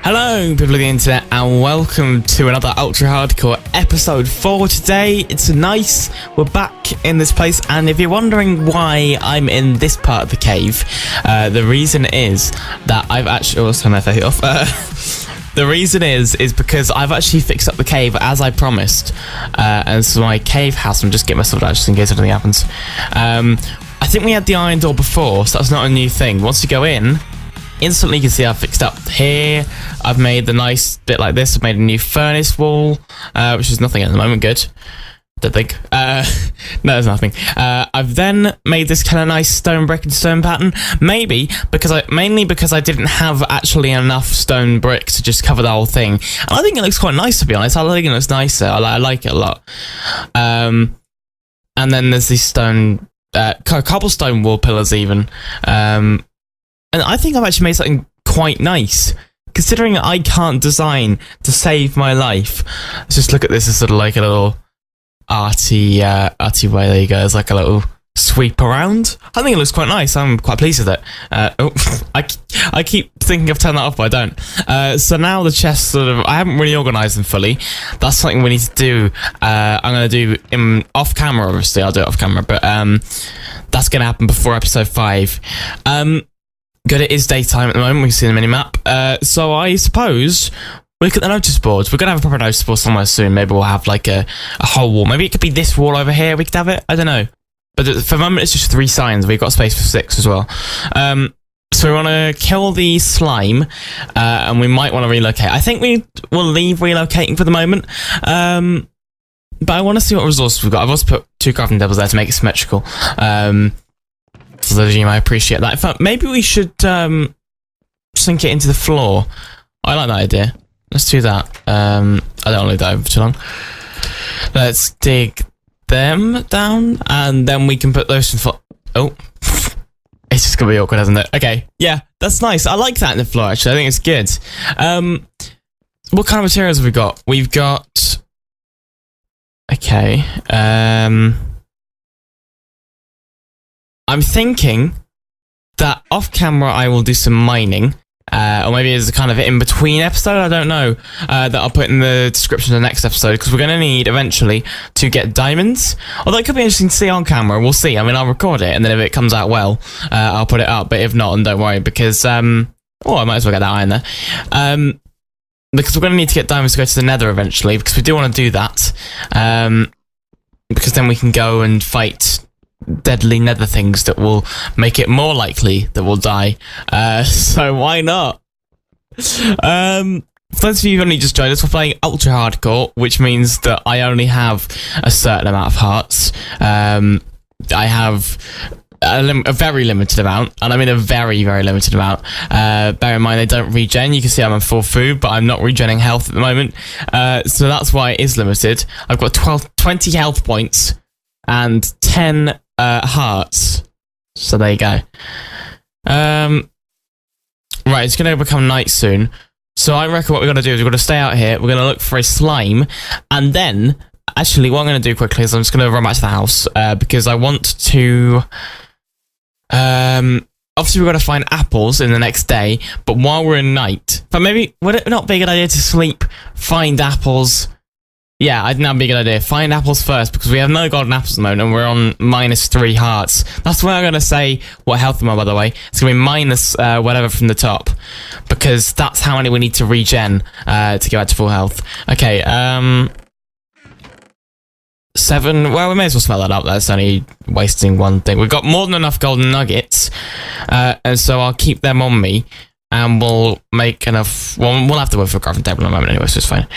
Hello, people of the internet, and welcome to another Ultra Hardcore episode 4 today. It's nice, we're back in this place, and if you're wondering why I'm in this part of the cave, the reason is that I've actually... Oh, let's turn my face off. The reason is because I've actually fixed up the cave as I promised, and so my cave house, I'm just getting myself out just in case anything happens. I think we had the iron door before, so that's not a new thing. Once you go in, instantly you can see I've fixed up here. I've made the nice bit like this. I've made a new furnace wall, which is nothing at the moment. Good. Don't think. No, there's nothing. I've then made this kind of nice stone brick and stone pattern. Mainly because I didn't have actually enough stone brick to just cover the whole thing. And I think it looks quite nice, to be honest. I think it looks nicer. I like it a lot. And then there's these stone, cobblestone wall pillars even. And I think I've actually made something quite nice, considering I can't design to save my life. Let's just look at this as sort of like a little arty way. There you go. It's like a little sweep around. I think it looks quite nice. I'm quite pleased with it. I keep thinking I've turned that off, but I don't. So now the chests I haven't really organised them fully. That's something we need to do. I'm going to do off camera, obviously. I'll do it off camera, but that's going to happen before episode 5. Good, it is daytime at the moment. We can see the mini-map. So I suppose we look at the notice boards. We're going to have a proper notice board somewhere soon. Maybe we'll have like a whole wall. Maybe it could be this wall over here. We could have it. I don't know. But for the moment, it's just 3 signs. We've got space for 6 as well. So we want to kill the slime, and we might want to relocate. I think we will leave relocating for the moment. But I want to see what resources we've got. I've also put 2 crafting tables there to make it symmetrical. For those of you might appreciate that. In fact, maybe we should sink it into the floor. I like that idea. Let's do that. I don't want to leave that over too long. Let's dig them down, and then we can put those in the floor. Oh. It's just going to be awkward, isn't it? Okay. Yeah, that's nice. I like that in the floor, actually. I think it's good. What kind of materials have we got? We've got... Okay. I'm thinking that off camera I will do some mining, or maybe it's a kind of in between episode, I don't know, that I'll put in the description of the next episode, because we're going to need eventually to get diamonds. Although it could be interesting to see on camera, we'll see. I mean, I'll record it, and then if it comes out well, I'll put it up, but if not, then don't worry, because, I might as well get that iron there. Because we're going to need to get diamonds to go to the nether eventually, because we do want to do that, because then we can go and fight deadly nether things that will make it more likely that we'll die. So why not? For those of you who only just joined us, we're playing Ultra Hardcore, which means that I only have a certain amount of hearts. I have a very limited amount, and I mean a very, very limited amount. Bear in mind, they don't regen. You can see I'm on full food, but I'm not regenerating health at the moment. So that's why it is limited. I've got 20 health points and 10 hearts. So there you go. Right, it's going to become night soon. So I reckon what we're going to do is we're going to stay out here. We're going to look for a slime. And then, actually, what I'm going to do quickly is I'm just going to run back to the house. Because I want to... obviously, we've got to find apples in the next day. But while we're in night... But maybe, would it not be a good idea to sleep, find apples... Yeah, I think that'd be a good idea. Find apples first, because we have no golden apples at the moment, and we're on -3 hearts. That's why I'm going to say what health I'm on, by the way. It's going to be minus whatever from the top, because that's how many we need to regen to get back to full health. Okay, 7. Well, we may as well smell that up. That's only wasting one thing. We've got more than enough golden nuggets, and so I'll keep them on me. And we'll make enough... Well, we'll have to work for a crafting table in a moment anyway, so it's fine.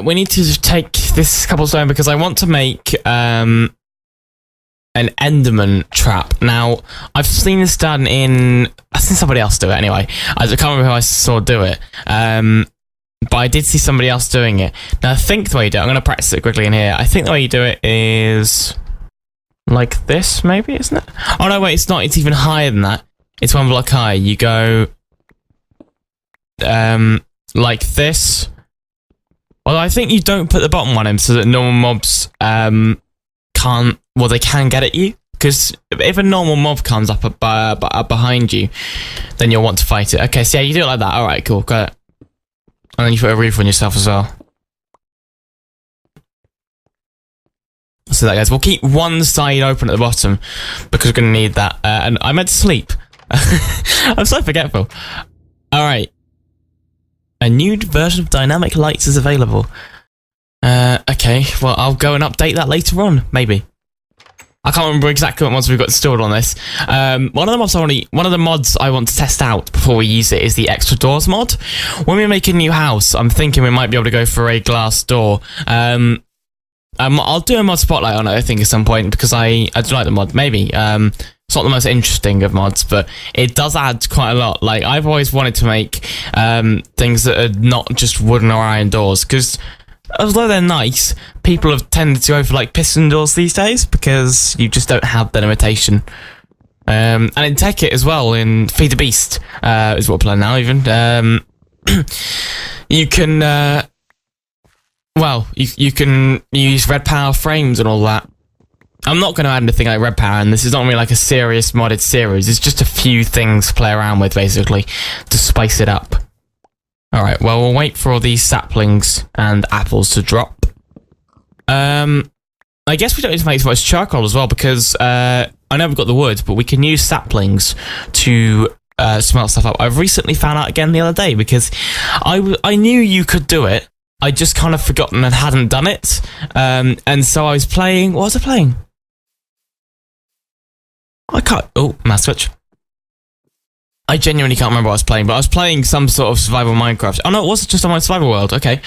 We need to take this cobblestone because I want to make an Enderman trap. Now, I've seen this done in... I've seen somebody else do it anyway. I can't remember who I saw do it. But I did see somebody else doing it. Now, I think the way you do it... I'm going to practice it quickly in here. I think the way you do it is... like this, maybe, isn't it? Oh, no, wait, it's not. It's even higher than that. It's 1 block high. You go... like this. Well, I think you don't put the bottom one in so that normal mobs can't... Well, they can get at you. Because if a normal mob comes up behind you, then you'll want to fight it. Okay, so yeah, you do it like that. Alright, cool. Got it. And then you put a roof on yourself as well. So that, guys, we'll keep one side open at the bottom because we're going to need that. And I meant to sleep. I'm so forgetful. Alright. A new version of dynamic lights is available. Okay, well, I'll go and update that later on, maybe. I can't remember exactly what mods we've got stored on this. One of the mods I want to test out before we use it is the extra doors mod. When we make a new house, I'm thinking we might be able to go for a glass door. I'll do a mod spotlight on it, I think, at some point, because I do like the mod, maybe. It's not the most interesting of mods, but it does add quite a lot. Like, I've always wanted to make things that are not just wooden or iron doors, because although they're nice, people have tended to go for, like, piston doors these days, because you just don't have the limitation. And in Tech It as well, in Feed the Beast, is what we're playing now, even. You can... Well, you can use red power frames and all that. I'm not going to add anything like red power, and this is not really like a serious modded series. It's just a few things to play around with, basically, to spice it up. Alright, well, we'll wait for all these saplings and apples to drop. I guess we don't need to make so much charcoal as well, because I know we've got the wood, but we can use saplings to smelt stuff up. I've recently found out again the other day, because I knew you could do it. I just kind of forgotten and hadn't done it. And so I was playing... What was I playing? I can't... Oh, mouse switch. I genuinely can't remember what I was playing, but I was playing some sort of survival Minecraft. Oh no, it was just on my survival world. Okay.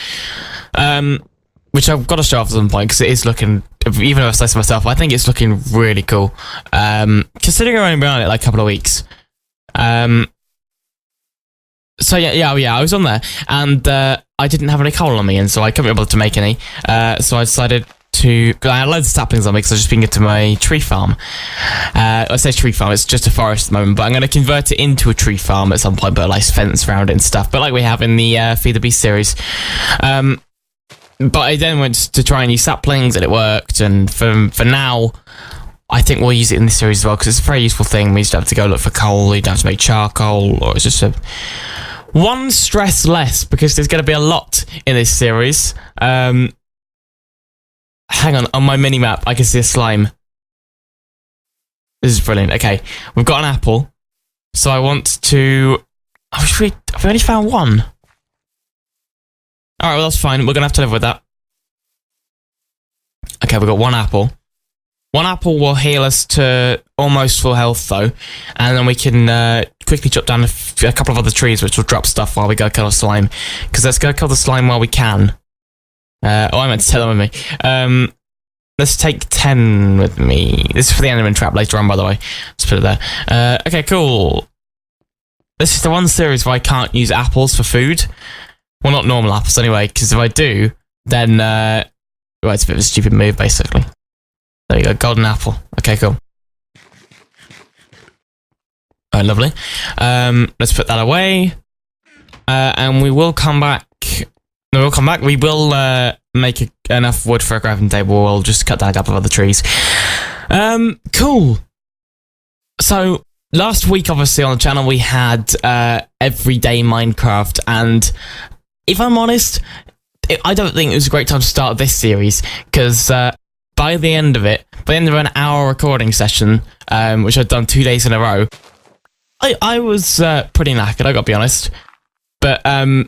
Which I've got to show off at some point, because it is looking... Even if I say so myself, I think it's looking really cool. Considering I've only been on it like a couple of weeks. So yeah, I was on there, and I didn't have any coal on me, and so I couldn't be able to make any. So I decided to... I had loads of saplings on me because I've just been getting to my tree farm. I say tree farm, it's just a forest at the moment, but I'm going to convert it into a tree farm at some point, but like fence around it and stuff, but like we have in the Feed the Beast series. But I then went to try and use saplings, and it worked, and for now... I think we'll use it in this series as well, because it's a very useful thing. We just have to go look for coal, you don't have to make charcoal, or it's just one stress less, because there's going to be a lot in this series. Hang on my mini-map, I can see a slime. This is brilliant. Okay, we've got an apple, so I want to... Oh, have we only found one? Alright, well that's fine, we're going to have to live with that. Okay, we've got one apple. One apple will heal us to almost full health, though, and then we can quickly chop down a couple of other trees, which will drop stuff while we go kill a slime. Because let's go kill the slime while we can. I meant to tell them with me. Let's take 10 with me. This is for the enderman trap later on, by the way. Let's put it there. Okay, cool. This is the one series where I can't use apples for food. Well, not normal apples, anyway, because if I do, then... well, it's a bit of a stupid move, basically. There you go, golden apple. Okay, cool. Alright, lovely. Let's put that away. And we will come back. No, we'll come back. We will make enough wood for a crafting table. We'll just cut down a couple of other trees. Cool. So, last week, obviously, on the channel, we had Everyday Minecraft. And if I'm honest, I don't think it was a great time to start this series. Because... by the end of an hour recording session, which I'd done 2 days in a row, I was pretty knackered, I gotta be honest. But I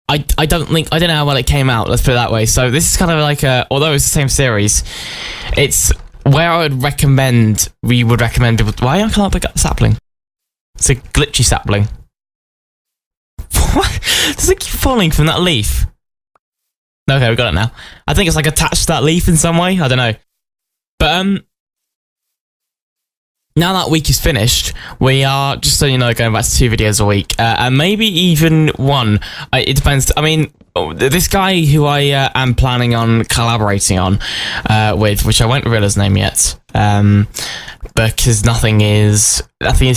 don't know how well it came out, let's put it that way. So this is kind of like although it's the same series, it's where I would recommend, we would recommend people... Why can't I pick up the sapling? It's a glitchy sapling. What? Does it keep falling from that leaf? Okay, we got it now. I think it's like attached to that leaf in some way. I don't know. But now that week is finished, we are, just so you know, going back to 2 videos a week. And maybe even 1. It depends. I mean, this guy who I am planning on collaborating on with, which I won't reveal his name yet, because nothing is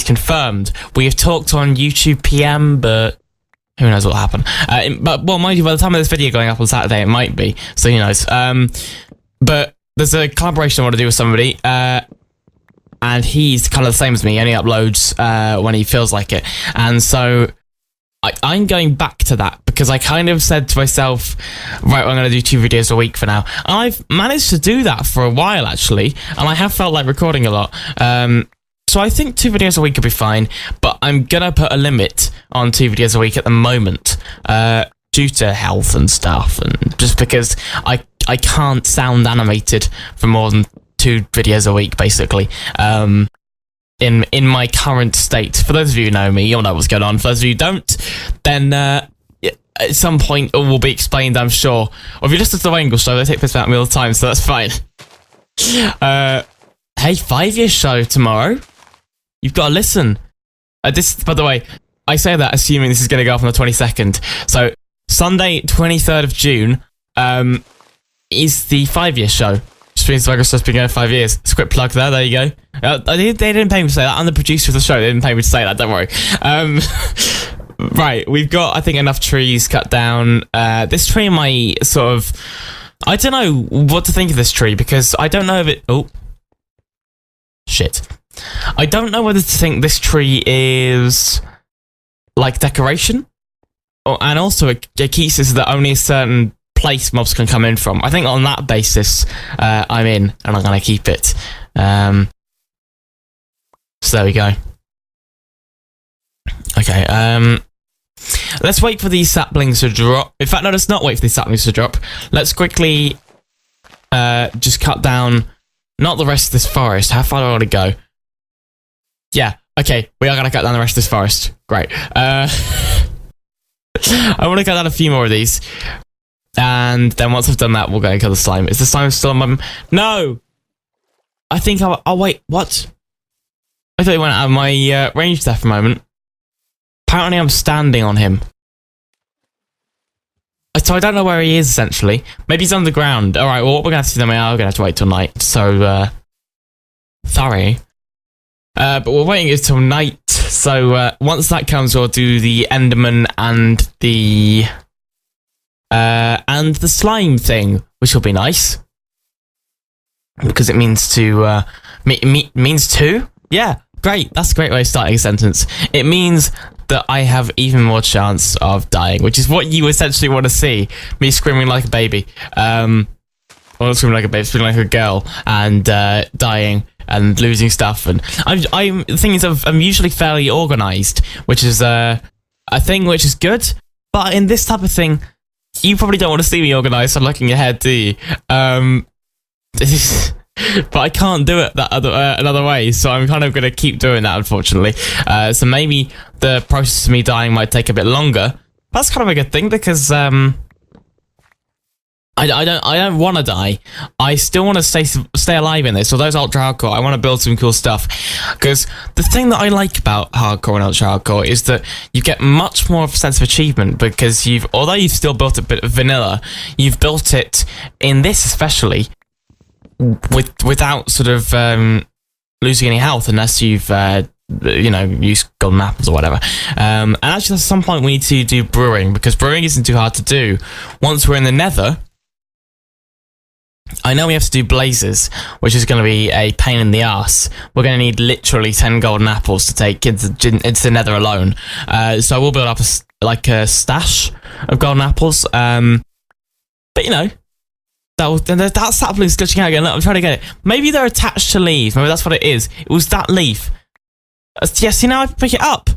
confirmed. We have talked on YouTube PM, but... who knows what'll happen. But, well, mind you, by the time of this video going up on Saturday, it might be. So, who knows. But there's a collaboration I want to do with somebody. And he's kind of the same as me. He only uploads when he feels like it. And so I'm going back to that because I kind of said to myself, right, I'm going to do 2 videos a week for now. And I've managed to do that for a while, actually, and I have felt like recording a lot. So I think 2 videos a week will be fine, but I'm going to put a limit on 2 videos a week at the moment, due to health and stuff, and just because I can't sound animated for more than 2 videos a week, basically. In my current state. For those of you who know me, you'll know what's going on. For those of you who don't, then at some point it will be explained, I'm sure. Or if you listen to the Wangle show, they take piss out of me all the time, so that's fine. Hey, 5-year show tomorrow. You've got to listen. This, by the way, I say that assuming this is going to go off on the 22nd. So Sunday, 23rd of June, is the 5-year show. Streams Microsoft's been going 5 years. Script plug there you go. They didn't pay me to say that. I'm the producer of the show. They didn't pay me to say that, don't worry. Right, we've got, I think, enough trees cut down. This tree might sort of... I don't know what to think of this tree, because I don't know if it... Oh. Shit. I don't know whether to think this tree is, like, decoration. And also, it keeps us that only a certain place mobs can come in from. I think on that basis, I'm in, and I'm going to keep it. So there we go. Okay, let's wait for these saplings to drop. In fact, no, let's not wait for these saplings to drop. Let's quickly just cut down, not the rest of this forest. How far do I want to go? Yeah, okay, we are going to cut down the rest of this forest. Great. I want to cut down a few more of these. And then once I've done that, we'll go and kill the slime. Is the slime still on my... No! I think I'll wait, what? I thought he went out of my range there for a moment. Apparently I'm standing on him. So I don't know where he is, essentially. Maybe he's on the ground. Alright, well, what we're going to have to do then, we are going to have to wait till night. So, sorry. But we're waiting until night. So, once that comes, we'll do the Enderman and the slime thing, which will be nice. Because it means to, means two? Yeah, great. That's a great way of starting a sentence. It means that I have even more chance of dying, which is what you essentially want to see. Me screaming like a baby. Well, not screaming like a baby, screaming like a girl, and dying and losing stuff. And the thing is, I'm usually fairly organised, which is a thing which is good. But in this type of thing, you probably don't want to see me organised, so I'm looking ahead, do you? But I can't do it that another way, so I'm kind of going to keep doing that, unfortunately. So maybe the process of me dying might take a bit longer. That's kind of a good thing, because I don't want to die. I still want to stay alive in this. So those ultra hardcore, I want to build some cool stuff. Because the thing that I like about hardcore and ultra hardcore is that you get much more of a sense of achievement, because although you've still built a bit of vanilla, you've built it in this especially without sort of losing any health, unless you've used golden apples or whatever. And actually, at some point we need to do brewing, because brewing isn't too hard to do. Once we're in the Nether, I know we have to do blazes, which is going to be a pain in the ass. We're going to need literally 10 golden apples to take into the Nether alone. So we'll build up a stash of golden apples. But you know, that sapling's glitching out again. Look, I'm trying to get it. Maybe they're attached to leaves. Maybe that's what it is. It was that leaf. Yes, see, now I can pick it up.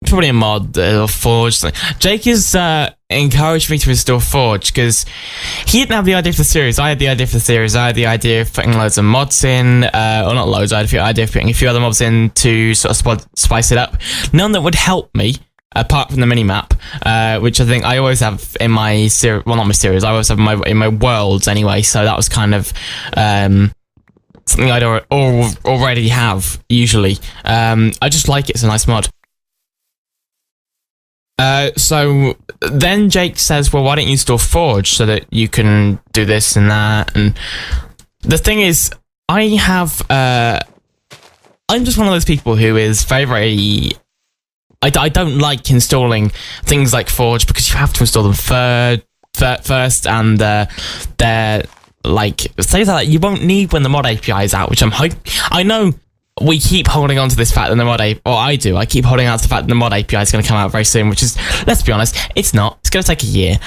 Probably a mod or forge. Jake has encouraged me to install Forge, because he didn't have the idea for the series. I had the idea for the series. I had the idea of putting loads of mods in, or not loads. I had the idea of putting a few other mobs in to sort of spice it up. None that would help me, apart from the minimap, which I think I always have in my series. Well, not my series. I always have in my worlds anyway. So that was kind of something I'd already have usually. I just like it. It's a nice mod. So then Jake says, well, why don't you install Forge so that you can do this and that? And the thing is, I'm just one of those people who is very I don't like installing things like Forge, because you have to install them first, and they're like things like that you won't need when the mod API is out, which I know we keep holding on to this fact that the mod API, or I do, I keep holding on to the fact that the mod API is going to come out very soon, which is, let's be honest, it's not. It's going to take a year.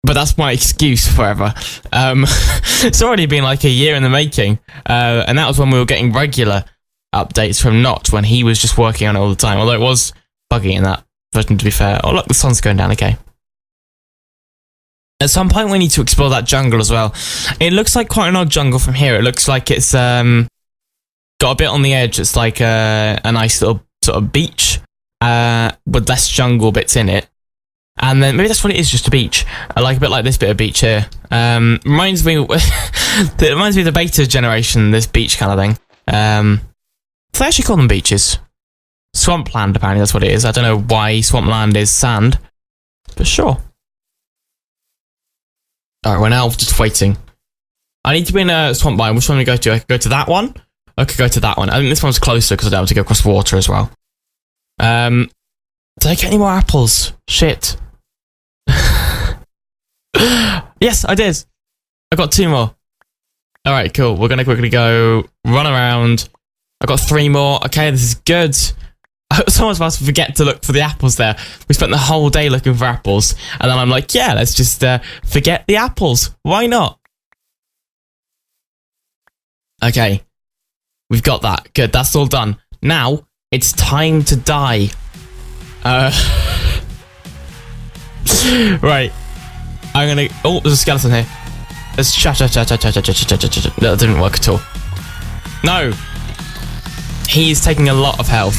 But that's my excuse forever. It's already been like a year in the making. And that was when we were getting regular updates from Notch, when he was just working on it all the time. Although it was buggy in that version, to be fair. Oh, look, the sun's going down, okay. At some point, we need to explore that jungle as well. It looks like quite an odd jungle from here. It looks like it's got a bit on the edge. It's like a nice little sort of beach with less jungle bits in it. And then maybe that's what it is, just a beach. I like a bit like this bit of beach here. Reminds me, it reminds me of the beta generation, this beach kind of thing. So they actually call them beaches. Swampland, apparently that's what it is. I don't know why swampland is sand, but sure. Alright, we're now just waiting. I need to be in a swamp biome. Which one do we go to? I could go to that one. I could go to that one. I think this one's closer because I don't have to go across water as well. Did I get any more apples? Shit. Yes, I did. I got 2 more. Alright, cool. We're going to quickly go run around. I got 3 more. Okay, this is good. Someone's about to forget to look for the apples there. We spent the whole day looking for apples. And then I'm like, yeah, let's just forget the apples. Why not? Okay. We've got that. Good, that's all done. Now, it's time to die. Right. I'm gonna... Oh, there's a skeleton here. Let's chat. That didn't work at all. No. He's taking a lot of health.